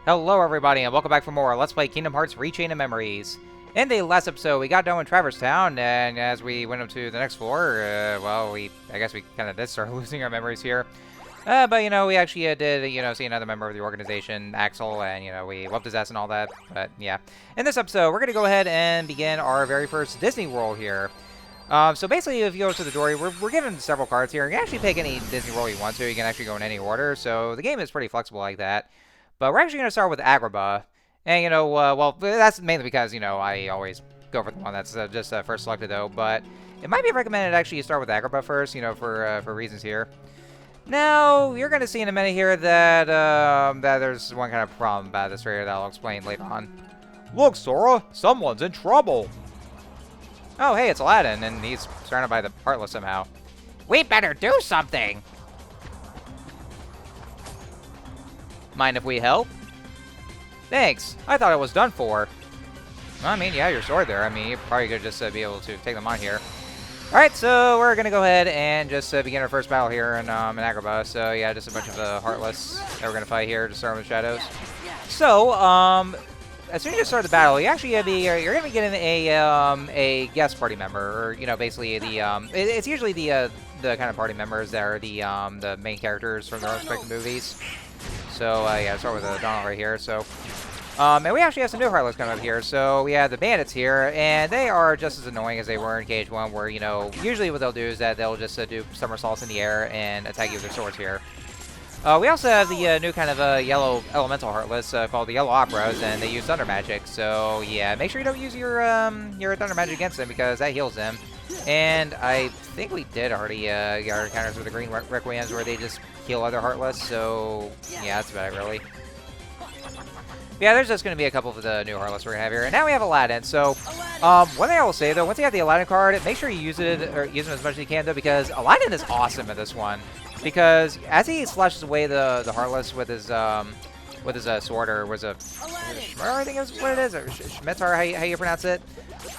Hello everybody and welcome back for more Let's Play Kingdom Hearts Rechain of Memories. In the last episode, we got done with Traverse Town, and as we went up to the next floor, I guess we kind of did start losing our memories here. But, we actually did, see another member of the organization, Axel, and, we whooped his ass and all that, but, yeah. In this episode, we're going to go ahead and begin our very first Disney World here. So basically, if you go to the door, we're given several cards here. You can actually pick any Disney World you want to. You can actually go in any order, so the game is pretty flexible like that. But we're actually going to start with Agrabah. And, well, that's mainly because, I always go for the one that's just first selected, though. But it might be recommended actually you start with Agrabah first, for reasons here. Now, you're going to see in a minute here that that there's one kind of problem about this area that I'll explain later on. Look, Sora, someone's in trouble. Oh, hey, it's Aladdin, and he's surrounded by the Heartless somehow. We better do something! Mind if we help? Thanks. I thought it was done for. Well, I mean, yeah, your sword there. I mean, you probably could just be able to take them on here. Alright, so we're going to go ahead and just begin our first battle here in Agrabah. So, yeah, just a bunch of Heartless that we're going to fight here to start with Shadows. So, as soon as you start the battle, you actually you're going to be getting a guest party member, or, basically it's usually the kind of party members that are the main characters from their respective movies. So, yeah, start with Donald right here. So, and we actually have some new Heartless coming up here. So, we have the Bandits here, and they are just as annoying as they were in Cage 1, where, usually what they'll do is that they'll just do somersaults in the air and attack you with their swords here. We also have the new kind of yellow elemental Heartless called the Yellow Operas, and they use Thunder Magic. So, yeah, make sure you don't use your Thunder Magic against them, because that heals them. And I think we did already get our encounters with the Green Requiems, where they just heal other Heartless, so yeah, that's about it, really. Yeah, there's just going to be a couple of the new Heartless we're going to have here. And now we have Aladdin, so one thing I will say, though, once you have the Aladdin card, make sure you use it, or use them as much as you can, though, because Aladdin is awesome in this one. Because as he slashes away the Heartless with his sword, or was a Shmur, I think is what it is, or Shmitar, how you pronounce it.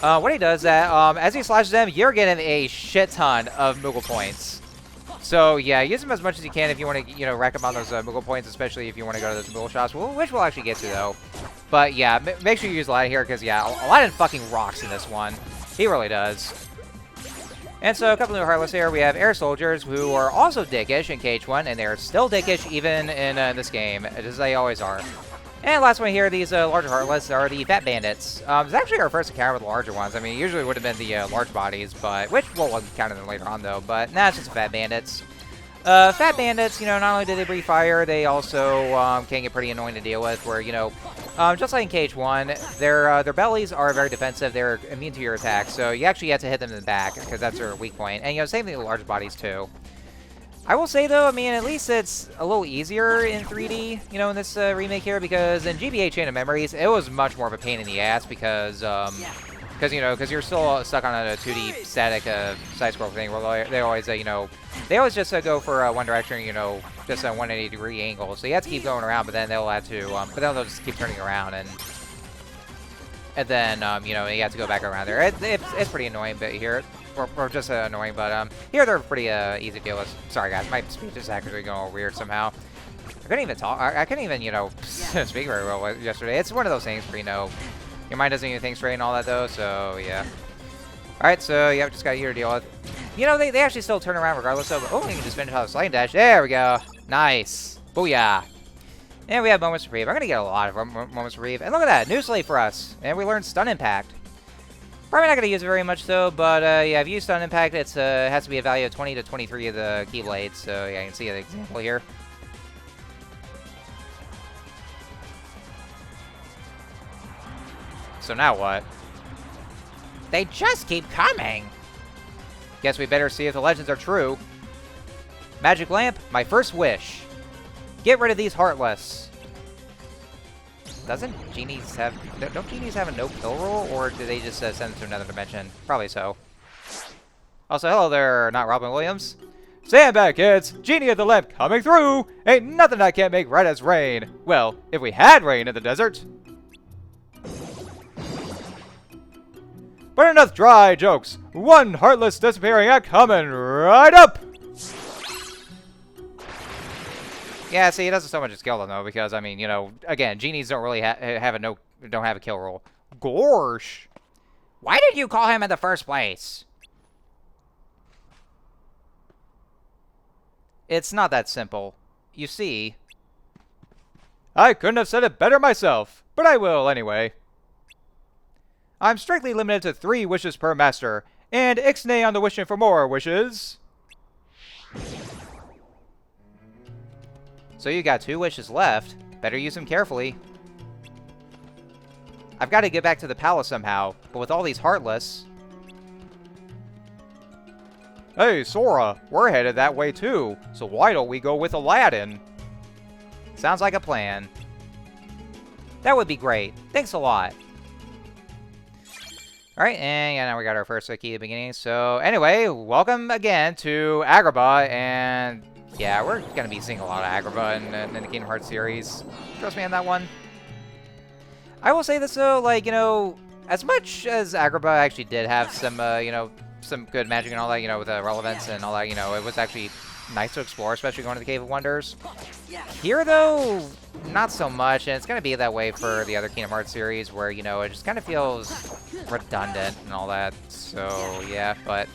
What he does is that, as he slashes them, you're getting a shit ton of Moogle points. So, yeah, use them as much as you can if you want to, rack up on those Moogle points, especially if you want to go to those Moogle shops, which we'll actually get to, though. But, yeah, make sure you use Aladdin here, because, yeah, Aladdin fucking rocks in this one. He really does. And so, a couple new Heartless here. We have Air Soldiers, who are also dickish in Cage 1, and they're still dickish even in this game, as they always are. And last one here, these larger Heartless are the Fat Bandits. It's actually our first encounter with the larger ones. I mean, usually it would have been the large bodies, but we'll encounter them later on, though. But nah, it's just Fat Bandits. Fat Bandits, not only do they breathe fire, they also can get pretty annoying to deal with, where, just like in Cage 1, their bellies are very defensive. They're immune to your attacks, so you actually have to hit them in the back, because that's their weak point. And, same thing with large bodies, too. I will say, though, I mean, at least it's a little easier in 3D, in this remake here, because in GBA Chain of Memories, it was much more of a pain in the ass, because you're still stuck on a 2D static side-scroll thing, where they always, they always just go for one direction, just a 180-degree angle, so you have to keep going around, but then they'll have to, they'll just keep turning around, and then, you have to go back around there. It's pretty annoying, but here, or just annoying, but here they're pretty easy to deal with. Sorry guys, my speech is actually going all weird somehow. I couldn't even talk. I couldn't even, speak very well yesterday. It's one of those things where, your mind doesn't even think straight and all that, though, so yeah. Alright, so yeah, just got here to deal with. They actually still turn around regardless of, oh, you can just finish off the sliding dash. There we go. Nice. Booyah. And we have Moments of Reeve. I'm going to get a lot of Moments of Reeve. And look at that, new slate for us. And we learned Stun Impact. Probably not going to use it very much, though, but yeah, if you use Stun Impact, it has to be a value of 20 to 23 of the Keyblades, so yeah, you can see the example here. So now what? They just keep coming! Guess we better see if the legends are true. Magic Lamp, my first wish. Get rid of these Heartless. Don't genies have a no-kill rule, or do they just send them to another dimension? Probably so. Also, hello there, not Robin Williams. Stand back, kids! Genie of the Lamp coming through! Ain't nothing I can't make right as rain! Well, if we had rain in the desert! But enough dry jokes! One Heartless disappearing act coming right up! Yeah, see, it doesn't so much as kill them, though, because, I mean, you know, again, genies don't really don't have a kill roll. Gorsh! Why did you call him in the first place? It's not that simple. You see... I couldn't have said it better myself, but I will anyway. I'm strictly limited to 3 wishes per master, and ixnay on the wishing for more wishes. So you got 2 wishes left. Better use them carefully. I've got to get back to the palace somehow, but with all these Heartless... Hey, Sora, we're headed that way too, so why don't we go with Aladdin? Sounds like a plan. That would be great. Thanks a lot. Alright, and yeah, now we got our first key at the beginning. So, anyway, welcome again to Agrabah, and yeah, we're going to be seeing a lot of Agrabah in the Kingdom Hearts series. Trust me on that one. I will say this, though, like, you know, as much as Agrabah actually did have some, you know, some good magic and all that, you know, with relevance and all that, you know, it was actually nice to explore, especially going to the Cave of Wonders. Here, though, not so much, and it's going to be that way for the other Kingdom Hearts series, where, you know, it just kind of feels redundant and all that, so, yeah, but...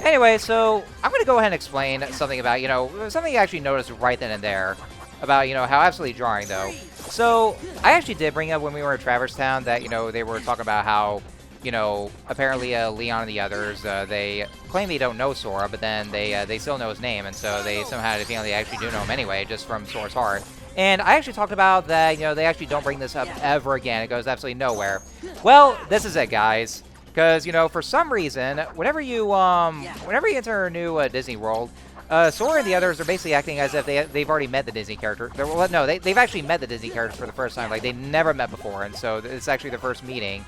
Anyway, so, I'm going to go ahead and explain something about, you know, something you actually noticed right then and there, about, you know, how absolutely jarring, though. So, I actually did bring up when we were in Traverse Town that, you know, they were talking about how, you know, apparently Leon and the others, they claim they don't know Sora, but then they still know his name, and so they somehow had a feeling they actually do know him anyway, just from Sora's heart. And I actually talked about that, you know, they actually don't bring this up ever again. It goes absolutely nowhere. Well, this is it, guys. Because, you know, for some reason, whenever you enter a new Disney World, Sora and the others are basically acting as if they've already met the Disney character. Well, no, they've actually met the Disney characters for the first time. Like, they never met before, and so it's actually their first meeting.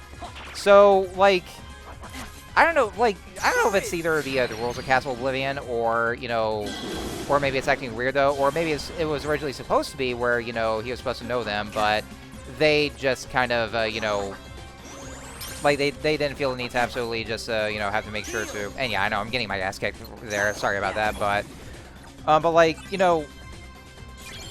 So, like, I don't know if it's either the rules of Castle Oblivion or, you know, or maybe it's acting weird, though, or maybe it was originally supposed to be where, you know, he was supposed to know them, but they just kind of, you know, like, they didn't feel the need to absolutely just, you know, have to make sure to, and yeah, I know, I'm getting my ass kicked there, sorry about that, but like, you know,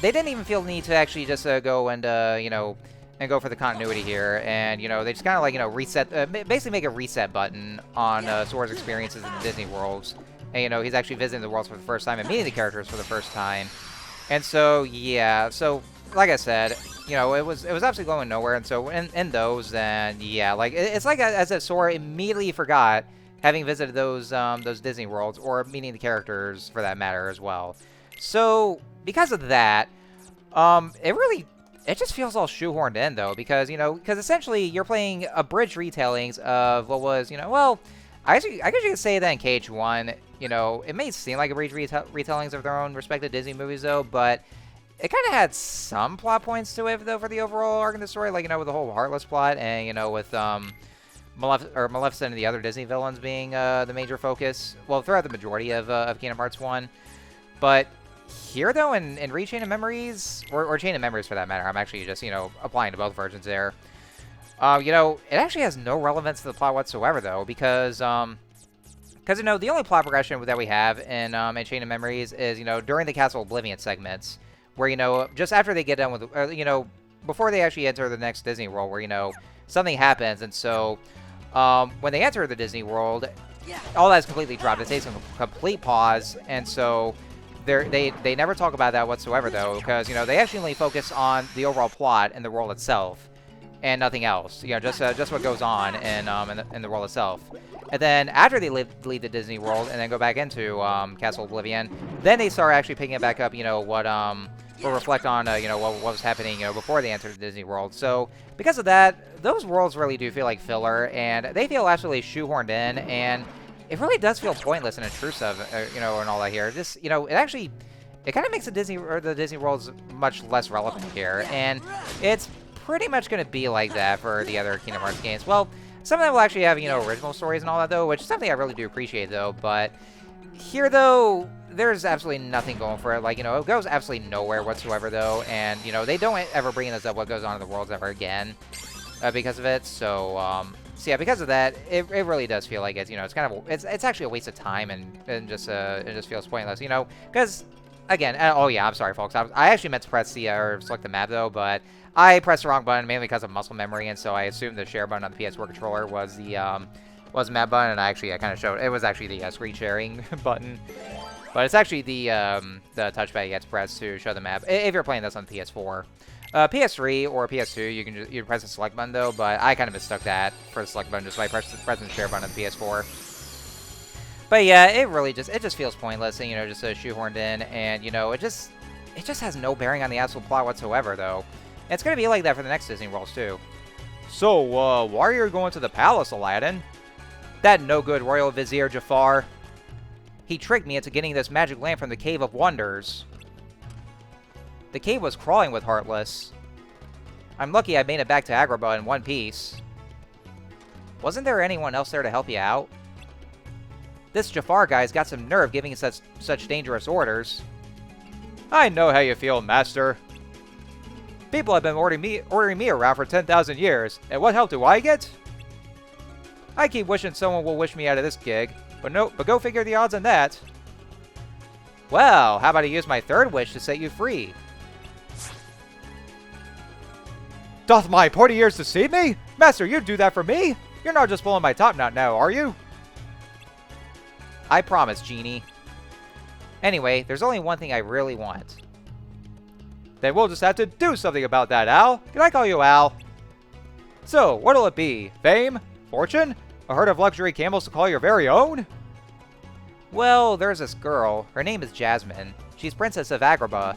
they didn't even feel the need to actually just go and, you know, and go for the continuity here, and, you know, they just kind of, like, you know, reset, basically make a reset button on Sora's experiences in the Disney worlds, and, you know, he's actually visiting the worlds for the first time and meeting the characters for the first time, and so, yeah, so, like I said, you know, it was absolutely going nowhere, and so in those, then, yeah, like, it's like as if Sora immediately forgot having visited those Disney worlds, or meeting the characters, for that matter, as well. So, because of that, it just feels all shoehorned in, though, because, you know, because essentially you're playing abridged retellings of what was, you know, well, I guess you could say that in KH1, you know, it may seem like abridged retellings of their own respective Disney movies, though, but it kind of had some plot points to it, though, for the overall arc of the story, like, you know, with the whole Heartless plot, and, you know, with, Maleficent and the other Disney villains being the major focus, well, throughout the majority of Kingdom Hearts 1, but here, though, in Rechain of Memories, or Chain of Memories for that matter, I'm actually just, you know, applying to both versions there. You know, it actually has no relevance to the plot whatsoever, though, because, you know, the only plot progression that we have in Chain of Memories is, you know, during the Castle Oblivion segments, where, you know, just after they get done with, you know, before they actually enter the next Disney World, where, you know, something happens, and so, when they enter the Disney World, all that's completely dropped. It takes a complete pause, and so they never talk about that whatsoever, though, because, you know, they actually only focus on the overall plot and the world itself, and nothing else. You know, just what goes on in the world itself. And then after they leave the Disney World and then go back into Castle Oblivion, then they start actually picking it back up. You know, what will reflect on you know, what was happening, you know, before they entered the Disney World. So because of that, those worlds really do feel like filler, and they feel absolutely shoehorned in, and it really does feel pointless and intrusive, you know, and all that here. Just, you know, it kind of makes the Disney worlds much less relevant here, and it's pretty much going to be like that for the other Kingdom Hearts games. Well, some of them will actually have, you know, original stories and all that, though, which is something I really do appreciate, though. But here, though, there's absolutely nothing going for it. Like, you know, it goes absolutely nowhere whatsoever, though, and, you know, they don't ever bring us up what goes on in the worlds ever again because of it. So, so yeah, because of that, it really does feel like it's, you know, it's kind of, it's actually a waste of time, and just it just feels pointless, you know, because again, oh yeah, I'm sorry, folks. I actually meant to press the, or select the map, though, but I pressed the wrong button, mainly because of muscle memory, and so I assumed the share button on the PS4 controller was the, map button, and I kind of showed, it was actually the screen sharing button. But it's actually the touchpad you get to press to show the map, if you're playing this on PS4. PS3 or PS2, you can press the select button, though, but I kind of mistook that for the select button just by pressing the share button on the PS4. But yeah, it just feels pointless, and, just shoehorned in, and, it just has no bearing on the actual plot whatsoever, though. And it's gonna be like that for the next Disney Worlds, too. So, why are you going to the palace, Aladdin? That no-good royal vizier Jafar. He tricked me into getting this magic lamp from the Cave of Wonders. The cave was crawling with Heartless. I'm lucky I made it back to Agrabah in one piece. Wasn't there anyone else there to help you out? This Jafar guy's got some nerve giving such dangerous orders. I know how you feel, Master. People have been ordering me around for 10,000 years, and what help do I get? I keep wishing someone will wish me out of this gig, but go figure the odds on that. Well, how about I use my third wish to set you free? Doth my 40 years deceive me? Master, you'd do that for me? You're not just pulling my top knot now, are you? I promise, Genie. Anyway, there's only one thing I really want. Then we'll just have to do something about that, Al. Can I call you Al? So, what'll it be? Fame? Fortune? A herd of luxury camels to call your very own? Well, there's this girl. Her name is Jasmine. She's Princess of Agrabah.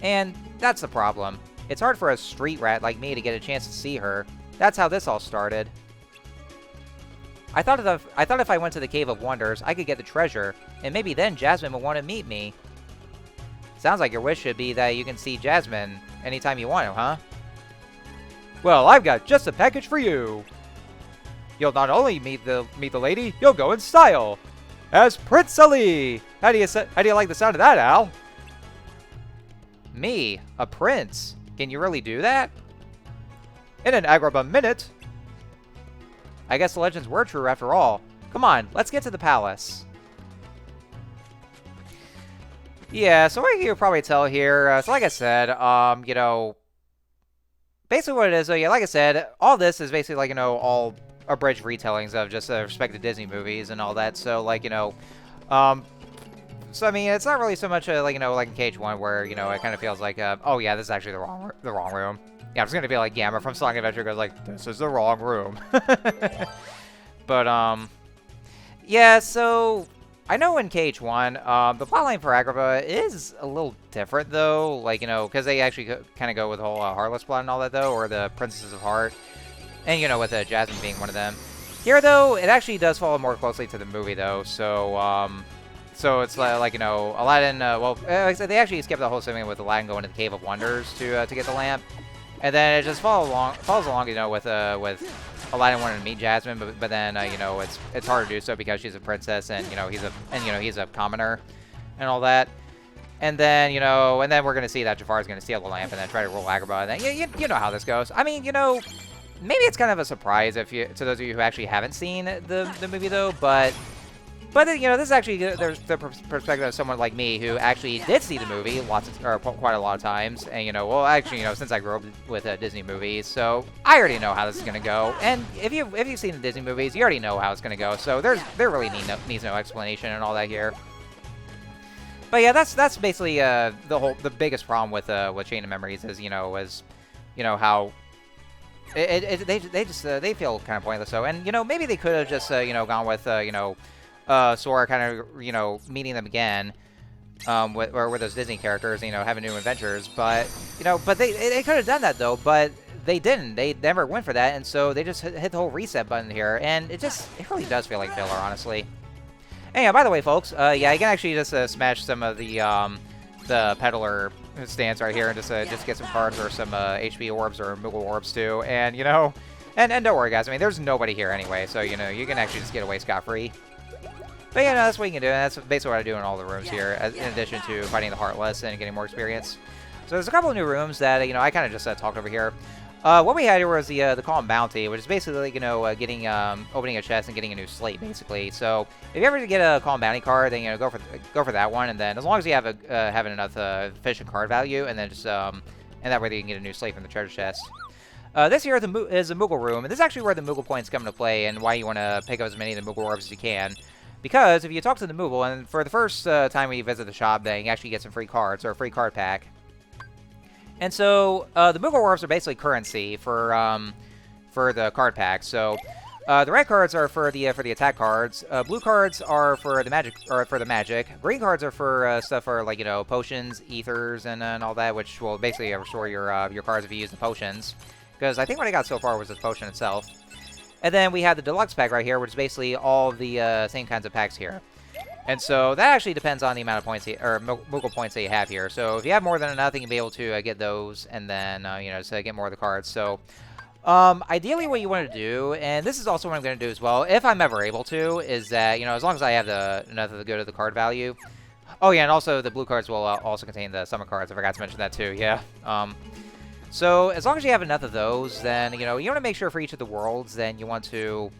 And that's the problem. It's hard for a street rat like me to get a chance to see her. That's how this all started. I thought if I went to the Cave of Wonders, I could get the treasure, and maybe then Jasmine would want to meet me. Sounds like your wish should be that you can see Jasmine anytime you want to, huh? Well, I've got just a package for you. You'll not only meet the lady, you'll go in style as Prince Ali. How do you like the sound of that, Al? Me, a prince? Can you really do that? In an Agrabah minute. I guess the legends were true after all. Come on, let's get to the palace. Yeah, so what you can probably tell here, so like I said, basically what it is, so yeah, like I said, all this is basically like, all abridged retellings of just respected Disney movies and all that, so like, so I mean, it's not really so much like, like in KH1 where, it kind of feels like, oh yeah, this is actually the wrong room. Yeah, I'm just gonna be like Gamma from Sonic Adventure goes like, this is the wrong room. But, yeah, so I know in KH1, the plotline for Agrabah is a little different, though. Like, because they actually kind of go with the whole Heartless plot and all that, though, or the Princesses of Heart. And, with Jasmine being one of them. Here, though, it actually does follow more closely to the movie, though. So, so it's like, Aladdin, they actually skipped the whole segment with Aladdin going to the Cave of Wonders to get the lamp. And then it just follows along, with Aladdin wanting to meet Jasmine, but then it's hard to do so because she's a princess and he's a commoner and all that. And then and then we're gonna see that Jafar's gonna steal the lamp and then try to rule Agrabah. And then you know how this goes. I mean, maybe it's kind of a surprise to those of you who actually haven't seen the movie though, but this is actually there's the perspective of someone like me who actually did see the movie quite a lot of times, and well, actually, since I grew up with Disney movies, so I already know how this is gonna go. And if you've seen the Disney movies, you already know how it's gonna go. So there really needs no explanation and all that here. But yeah, that's basically the biggest problem with Chain of Memories is how they feel kind of pointless. So and maybe they could have just gone with Sora kind of, meeting them again, with those Disney characters, having new adventures, but they could have done that though, but they didn't. They never went for that, and so they just hit the whole reset button here, and it really does feel like filler, honestly. And yeah, by the way, folks, yeah, you can actually just smash some of the peddler stands right here and just get some cards or some HP orbs or Moogle orbs too, and and don't worry, guys. I mean, there's nobody here anyway, so you can actually just get away scot-free. But yeah, no, that's what you can do, and that's basically what I do in all the rooms here, in addition to fighting the Heartless and getting more experience. So there's a couple of new rooms that, I kind of just talked over here. What we had here was the Calm Bounty, which is basically, you know, getting opening a chest and getting a new slate, basically. So if you ever get a Calm Bounty card, then, you know, go for that one, and then as long as you have having enough efficient card value, and then just and that way you can get a new slate from the treasure chest. This here is the Moogle room, and this is actually where the Moogle points come into play, and why you want to pick up as many of the Moogle orbs as you can. Because if you talk to the Moogle, and for the first time when you visit the shop, then you actually get some free cards, or a free card pack. And so, the Moogle orbs are basically currency for the card pack. So, the red cards are for the attack cards. Blue cards are for the magic. Green cards are for stuff for, like, you know, potions, ethers, and all that, which will basically restore your cards if you use the potions. Because I think what I got so far was this potion itself. And then we have the deluxe pack right here, which is basically all the same kinds of packs here. And so that actually depends on the amount of points, or Moogle points that you have here. So if you have more than enough, you can be able to get those, and then, you know, so get more of the cards. So ideally what you want to do, and this is also what I'm going to do as well, if I'm ever able to, is that, you know, as long as I have enough of the good of the card value. Oh yeah, and also the blue cards will also contain the summon cards. I forgot to mention that too, yeah. So as long as you have enough of those, then, you know, you want to make sure for each of the worlds, then you want to,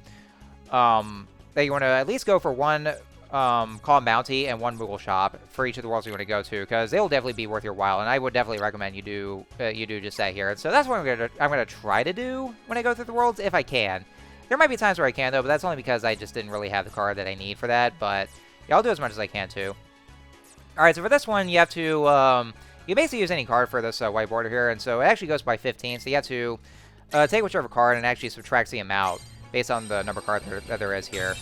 at least go for one Calm Bounty and one Moogle shop for each of the worlds you want to go to, because they'll definitely be worth your while, and I would definitely recommend you do just that here. And so that's what I'm gonna try to do when I go through the worlds, if I can. There might be times where I can though, but that's only because I just didn't really have the card that I need for that. But yeah, I'll do as much as I can too. All right, so for this one, you have to you basically use any card for this white border here, and so it actually goes by 15. So you have to take whichever card and actually subtract the amount based on the number of cards that there is here.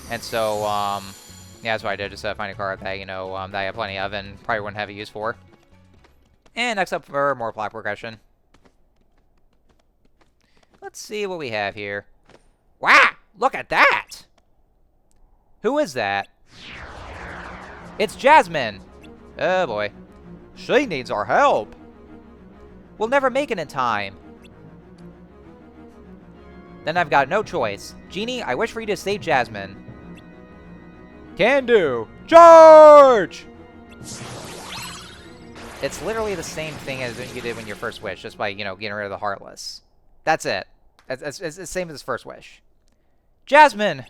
And so, yeah, that's what I did, just find a card that, you know, that I have plenty of and probably wouldn't have a use for. And next up for more plot progression. Let's see what we have here. Wow! Look at that! Who is that? It's Jasmine! Oh boy. She needs our help! We'll never make it in time. Then I've got no choice. Genie, I wish for you to save Jasmine. Can do. Charge! It's literally the same thing as you did when your first wish, just by, you know, getting rid of the Heartless. That's it. It's the same as his first wish. Jasmine!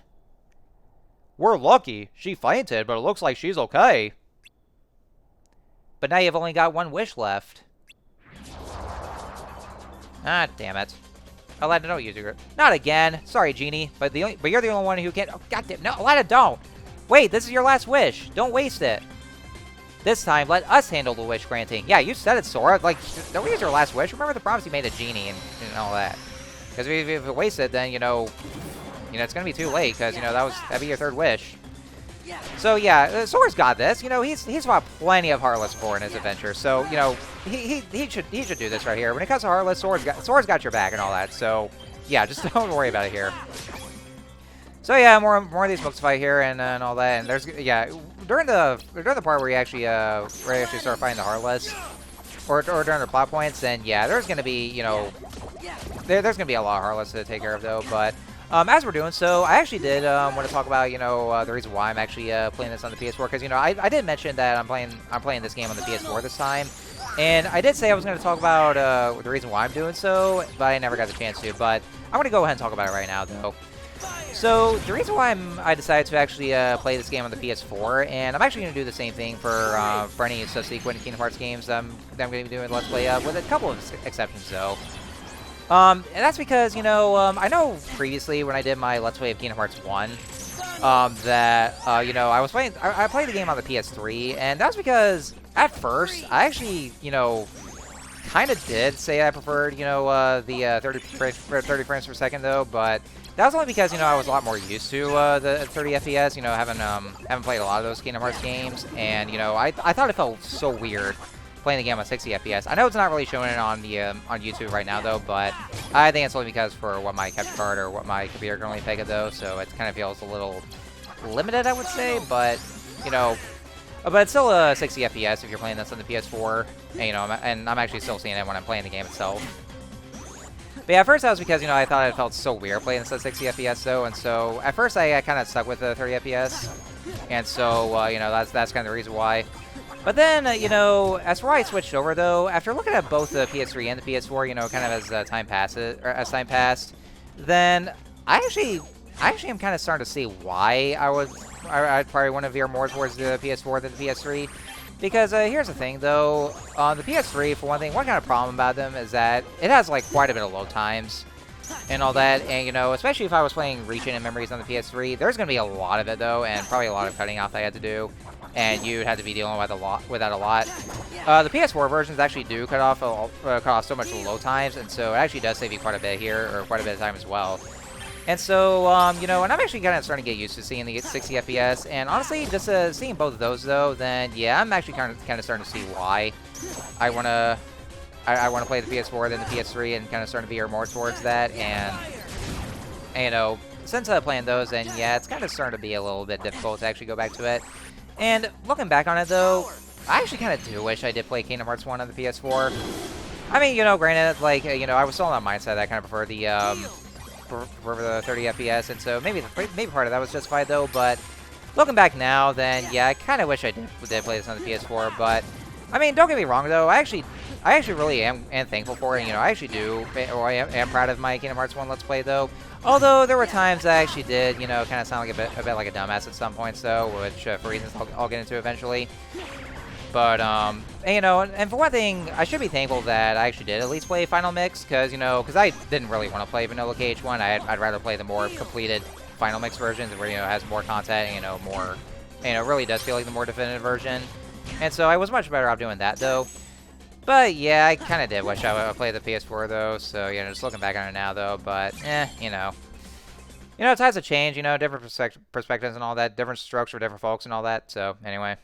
We're lucky. She fainted, but it looks like she's okay. But now you've only got one wish left. Ah, damn it. Aladdin, don't use your... Not again. Sorry, Genie. But you're the only one who can't... Oh, goddamn. No, Aladdin, don't. Wait, this is your last wish. Don't waste it. This time, let us handle the wish granting. Yeah, you said it, Sora. Like, don't use your last wish. Remember the promise you made to Genie and all that. Because if you waste it, then, you know, it's going to be too late. Because, you know, that'd be your third wish. So, yeah, Sora's got this. You know, he's fought plenty of Heartless before in his adventure. So, you know, he should do this right here. When it comes to Heartless, Sora's got your back and all that. So, yeah, just don't worry about it here. So yeah, more of these books to fight here and all that. And there's during the part where you actually start fighting the Heartless, or during the plot points, then yeah, there's gonna be, you know, there's gonna be a lot of Heartless to take care of though. But as we're doing so, I actually did want to talk about, you know, the reason why I'm actually playing this on the PS4, because, you know, I did mention that I'm playing this game on the PS4 this time, and I did say I was going to talk about the reason why I'm doing so, but I never got the chance to. But I'm going to go ahead and talk about it right now though. So the reason why I decided to actually play this game on the PS4, and I'm actually going to do the same thing for any subsequent Kingdom Hearts games that I'm going to be doing Let's Play, with a couple of exceptions though. And that's because, you know, I know previously when I did my Let's Play of Kingdom Hearts 1, that, you know, I played the game on the PS3, and that's because at first I actually, you know, kind of did say I preferred, you know, the 30 frames per second though, but that was only because, you know, I was a lot more used to the 30 FPS, you know, haven't played a lot of those Kingdom Hearts games, and, you know, I thought it felt so weird playing the game on 60 FPS. I know it's not really showing it on the on YouTube right now though, but I think it's only because for what my capture card or what my computer can only peg it though, so it kind of feels a little limited, I would say. But, you know, but it's still a 60 FPS if you're playing this on the PS4, and, you know, and I'm actually still seeing it when I'm playing the game itself. But yeah, at first that was because, you know, I thought it felt so weird playing this at 60 FPS though, and so at first I kind of stuck with the 30 FPS, and so, you know, that's kind of the reason why. But then, you know, as for why I switched over, though, after looking at both the PS3 and the PS4, you know, kind of as time passes, or as time passed, then I actually am kind of starting to see why I'd probably want to veer more towards the PS4 than the PS3. Because here's the thing, though, on the PS3, for one thing, one kind of problem about them is that it has, like, quite a bit of load times and all that, and, you know, especially if I was playing Reach In Memories on the PS3, there's going to be a lot of it, though, and probably a lot of cutting off I had to do, and you'd have to be dealing with that a lot. The PS4 versions actually do cut off so much load times, and so it actually does save you quite a bit here, or quite a bit of time as well. And so, you know, and I'm actually kind of starting to get used to seeing the 60 FPS, and honestly, just seeing both of those, though, then, yeah, I'm actually kind of starting to see why I want to play the PS4 than the PS3, and kind of starting to veer more towards that, and you know, since playing those, then, yeah, it's kind of starting to be a little bit difficult to actually go back to it. And looking back on it, though, I actually kind of do wish I did play Kingdom Hearts 1 on the PS4. I mean, you know, granted, like, you know, I was still in that mindset that I kind of prefer the 30 FPS, and so maybe part of that was justified, though. But looking back now, then yeah, I kind of wish I did play this on the PS4. But I mean, don't get me wrong, though. I actually really am thankful for it. You know, I actually do, or I am proud of my Kingdom Hearts 1 Let's Play, though. Although there were times I actually did, you know, kind of sound like a bit like a dumbass at some points, though, which for reasons I'll get into eventually. But, and, you know, and for one thing, I should be thankful that I actually did at least play Final Mix, because, you know, I didn't really want to play Vanilla KH1. I'd rather play the more completed Final Mix versions where, you know, it has more content and, you know, more, you know, really does feel like the more definitive version. And so I was much better off doing that, though. But, yeah, I kind of did wish I would play the PS4, though, so, you know, just looking back on it now, though, but, you know. You know, times have changed, you know, different perspectives and all that, different strokes for different folks and all that, so, anyway.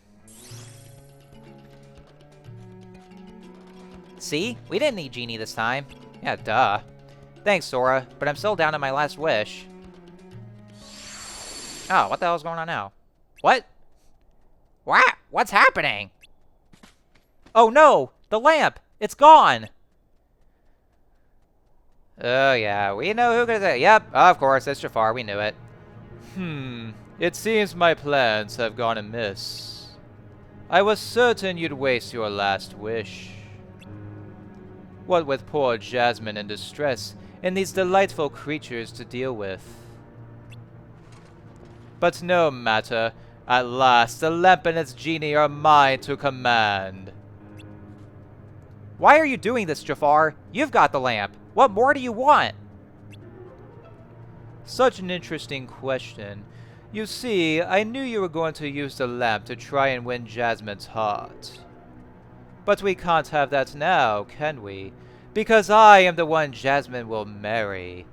See? We didn't need Genie this time. Yeah, duh. Thanks, Sora, but I'm still down to my last wish. Oh, what the hell's going on now? What? What? What's happening? Oh no! The lamp! It's gone! Oh yeah, we know who could say. Yep, of course, it's Jafar, we knew it. It seems my plans have gone amiss. I was certain you'd waste your last wish. What with poor Jasmine in distress, and these delightful creatures to deal with. But no matter. At last, the lamp and its genie are mine to command. Why are you doing this, Jafar? You've got the lamp. What more do you want? Such an interesting question. You see, I knew you were going to use the lamp to try and win Jasmine's heart. But we can't have that now, can we? Because I am the one Jasmine will marry.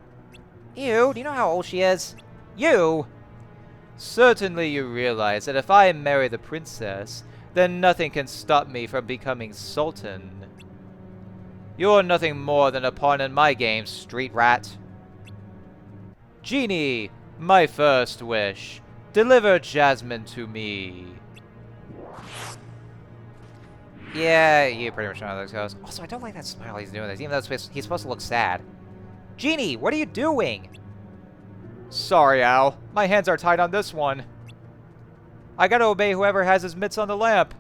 Ew, do you know how old she is? You! Certainly you realize that if I marry the princess, then nothing can stop me from becoming Sultan. You're nothing more than a pawn in my game, street rat. Genie, my first wish. Deliver Jasmine to me. Yeah, you pretty much know how this goes. Also, I don't like that smile he's doing this, even though he's supposed to look sad. Genie, what are you doing? Sorry, Al. My hands are tied on this one. I gotta obey whoever has his mitts on the lamp.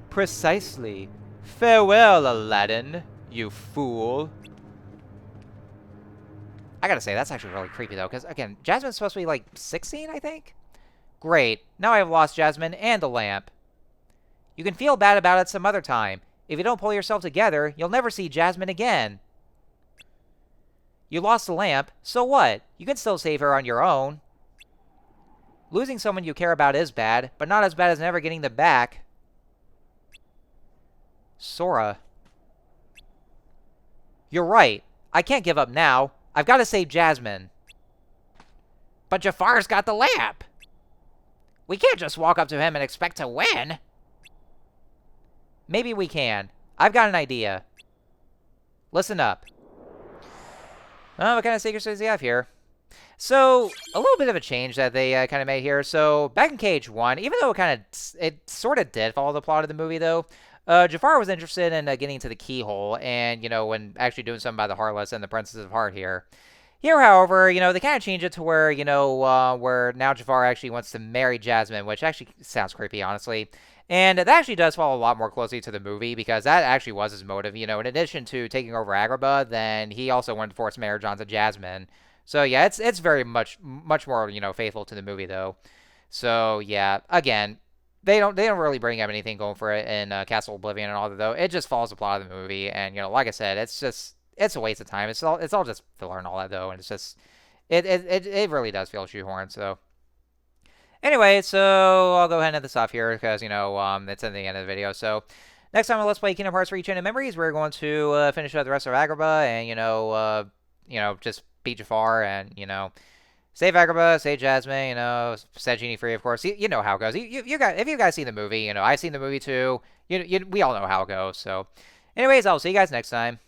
Precisely. Farewell, Aladdin, you fool. I gotta say, that's actually really creepy, though, because, again, Jasmine's supposed to be, like, 16, I think? Great. Now I have lost Jasmine and the lamp. You can feel bad about it some other time. If you don't pull yourself together, you'll never see Jasmine again. You lost the lamp, so what? You can still save her on your own. Losing someone you care about is bad, but not as bad as never getting them back. Sora. You're right. I can't give up now. I've got to save Jasmine. But Jafar's got the lamp. We can't just walk up to him and expect to win. Maybe we can. I've got an idea. Listen up. Oh, what kind of secrets does he have here? So, a little bit of a change that they kind of made here. So, back in KH1, even though it sort of did follow the plot of the movie, though, Jafar was interested in getting to the keyhole and, you know, when actually doing something about the Heartless and the Princess of Heart here. Here, however, you know, they kind of changed it to where, you know, where now Jafar actually wants to marry Jasmine, which actually sounds creepy, honestly. And that actually does follow a lot more closely to the movie, because that actually was his motive. You know, in addition to taking over Agrabah, then he also wanted to force marriage onto Jasmine. So yeah, it's very much more, you know, faithful to the movie though. So yeah, again, they don't really bring up anything going for it in Castle Oblivion and all that though. It just follows the plot of the movie, and you know, like I said, it's a waste of time. It's all just filler and all that though, and it's just it really does feel shoehorned. So anyway, so I'll go ahead and end this off here, because you know it's at the end of the video. So next time on Let's Play Kingdom Hearts: Rechained Memories, we're going to finish up the rest of Agrabah, and you know, just beat Jafar, and you know, save Agrabah, save Jasmine, you know, set Genie free, of course. You know how it goes. You guys, if you guys seen the movie, you know, I've seen the movie too. We all know how it goes. So anyways, I'll see you guys next time.